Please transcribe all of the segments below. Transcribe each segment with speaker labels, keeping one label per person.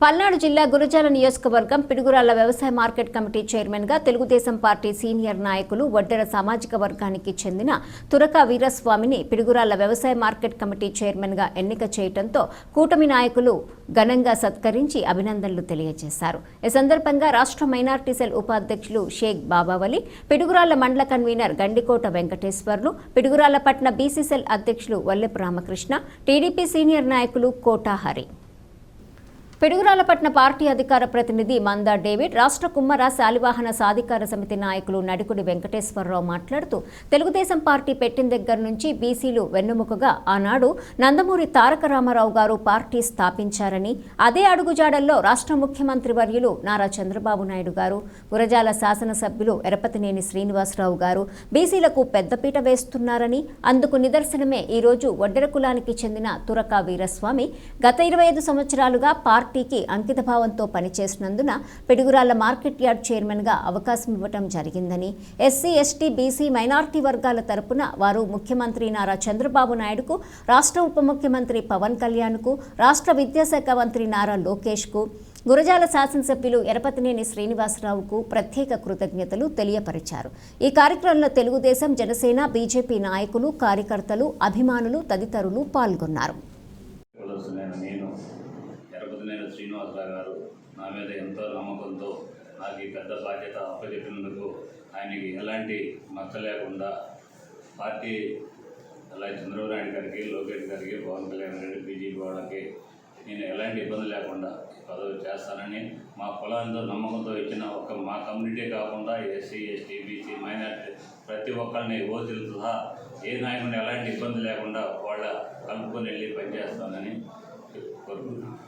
Speaker 1: పల్నాడు జిల్లా గురజాల నియోజకవర్గం పిడుగురాళ్ల వ్యవసాయ మార్కెట్ కమిటీ చైర్మన్ గా తెలుగుదేశం పార్టీ సీనియర్ నాయకులు వడ్డెర సామాజిక వర్గానికి చెందిన తురక వీరస్వామిని పిడుగురాళ్ల వ్యవసాయ మార్కెట్ కమిటీ చైర్మన్ గా ఎన్నిక చేయడంతో కూటమి నాయకులు ఘనంగా సత్కరించి అభినందనలు తెలియజేశారు. ఈ సందర్భంగా రాష్ట్ర మైనార్టీ సెల్ ఉపాధ్యక్షులు షేక్ బాబావలి, పిడుగురాళ్ల మండల కన్వీనర్ గండికోట వెంకటేశ్వర్లు, పిడుగురాళ్ల పట్న బీసీ సెల్ అధ్యక్షులు వల్లెపు రామకృష్ణ, టీడీపీ సీనియర్ నాయకులు కోటా హరి, పిడుగురాళ్లపట్న పార్టీ అధికార ప్రతినిధి మందా డేవిడ్, రాష్ట్ర కుమ్మర శాలివాహన సాధికార సమితి నాయకులు నడికుడి వెంకటేశ్వరరావు మాట్లాడుతూ తెలుగుదేశం పార్టీ పెట్టిన దగ్గర నుంచి బీసీలు వెన్నుముకగా ఆనాడు నందమూరి తారక రామారావు గారు పార్టీ స్థాపించారని, అదే అడుగుజాడల్లో రాష్ట్ర ముఖ్యమంత్రి వర్యులు నారా చంద్రబాబు నాయుడు గారు, గురజాల శాసనసభ్యులు ఎరపతినేని శ్రీనివాసరావు గారు బీసీలకు పెద్దపీట వేస్తున్నారని, అందుకు నిదర్శనమే ఈరోజు వడ్డెర కులానికి చెందిన తురక వీరస్వామి గత 25 సంవత్సరాలుగా పార్టీకి అంకితభావంతో పనిచేసినందున పిడుగురాళ్ల మార్కెట్ యార్డ్ చైర్మన్ గా అవకాశం ఇవ్వడం జరిగిందని, ఎస్సీ, ఎస్టీ, బీసీ, మైనార్టీ వర్గాల తరపున వారు ముఖ్యమంత్రి నారా చంద్రబాబు నాయుడుకు, రాష్ట్ర ఉప ముఖ్యమంత్రి పవన్ కళ్యాణ్కు, రాష్ట్ర విద్యాశాఖ మంత్రి నారా లోకేష్కు, గురజాల శాసనసభ్యులు ఎరపతినేని శ్రీనివాసరావుకు ప్రత్యేక కృతజ్ఞతలు తెలియపరిచారు. ఈ కార్యక్రమంలో తెలుగుదేశం, జనసేన, బీజేపీ నాయకులు, కార్యకర్తలు, అభిమానులు తదితరులు పాల్గొన్నారు.
Speaker 2: ఎరపతినేని శ్రీనివాసరావు గారు నా మీద ఎంతో నమ్మకంతో నాకు ఈ పెద్ద బాధ్యత అప్పచెప్పినందుకు ఆయనకి ఎలాంటి మచ్చ లేకుండా పార్టీ అలాగే చంద్రబాబు నాయుడు గారికి, లోకేష్ గారికి, పవన్ కళ్యాణ్ గారికి, బీజేపీ వాళ్ళకి నేను ఎలాంటి ఇబ్బంది లేకుండా పదవి చేస్తానని మా కులంతో నమ్మకంతో ఇచ్చిన ఒక మా కమ్యూనిటీ కాకుండా ఎస్సీ, ఎస్టీ, బీసీ, మైనార్టీ ప్రతి ఒక్కరిని ఓసీలు సహా ఏ నాయకుడిని ఎలాంటి ఇబ్బంది లేకుండా వాళ్ళ కలుపుకొని వెళ్ళి పనిచేస్తానని కోరుకుంటున్నాను.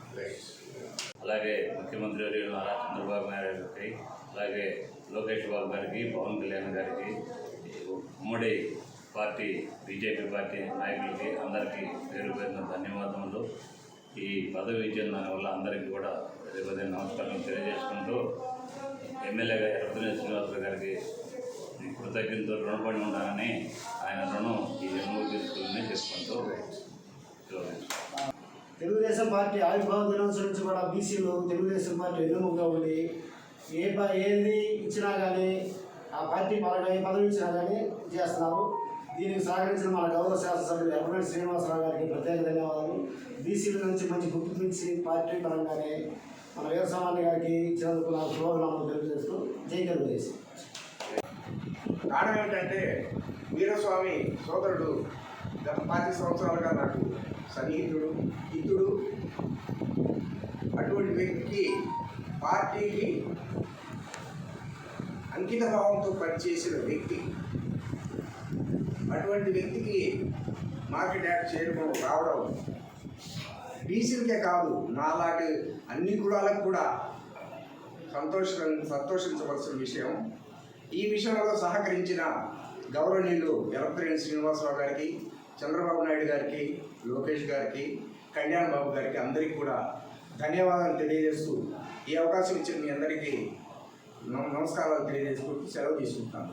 Speaker 2: అలాగే ముఖ్యమంత్రి వర్యులు నారా చంద్రబాబు నాయుడు గారికి, అలాగే లోకేష్ బాబు గారికి, పవన్ కళ్యాణ్ గారికి, ఉమ్మడి పార్టీ బీజేపీ పార్టీ నాయకులకి అందరికీ పేరు పేరున ధన్యవాదములు. ఈ పదవి ఇచ్చిన దానివల్ల అందరికీ కూడా పదే నమస్కారం తెలియజేసుకుంటూ ఎమ్మెల్యేగా ఎరపతినేని శ్రీనివాసరావు గారికి కృతజ్ఞతతో రుణపడి ఉండాలని ఆయన రుణం ఈ జన్మకు తీసుకుని చెప్పుకుంటూ
Speaker 3: తెలుగుదేశం పార్టీ ఆవిర్భావ దినోత్సవం నుంచి కూడా బీసీలు తెలుగుదేశం పార్టీ వెన్నుముకగా ఉండి ఏది ఇచ్చినా కానీ ఆ పార్టీ పరంగా ఏ పదవి ఇచ్చినా కానీ చేస్తున్నారు. దీనికి సహకరించిన మన గౌరవ శాసనసభ్యులు ఎర్రపతినేని శ్రీనివాసరావు గారికి ప్రత్యేక ధన్యవాదాలు. బీసీల నుంచి మంచి గుర్తింపు ఇచ్చి పార్టీ పరంగానే మన వీరస్వామి గారికి ఇచ్చినందుకు నాకు శుభాభినందనలు తెలియజేస్తూ జై తెలుగుదేశం.
Speaker 4: కారణం ఏంటంటే వీరస్వామి సోదరుడు గత 10 సంవత్సరాలుగా నాకు సన్నిహితుడు, హితుడు. అటువంటి వ్యక్తికి పార్టీకి అంకిత భావంతో పనిచేసిన వ్యక్తి, అటువంటి వ్యక్తికి మార్కెట్ యార్డ్ చేయడం రావడం బీసీలకే కాదు నాలాంటి అన్ని కులాలకు కూడా సంతోషించవలసిన విషయం. ఈ విషయంలో సహకరించిన గౌరవనీయులు ఎరపతినేని శ్రీనివాసరావు గారికి, చంద్రబాబు నాయుడు గారికి, లోకేష్ గారికి, కళ్యాణ్ బాబు గారికి అందరికీ కూడా ధన్యవాదాలు తెలియజేస్తూ ఈ అవకాశం ఇచ్చిన మీ అందరికీ నమస్కారాలు తెలియజేసుకుంటూ సెలవు తీసుకుంటాను.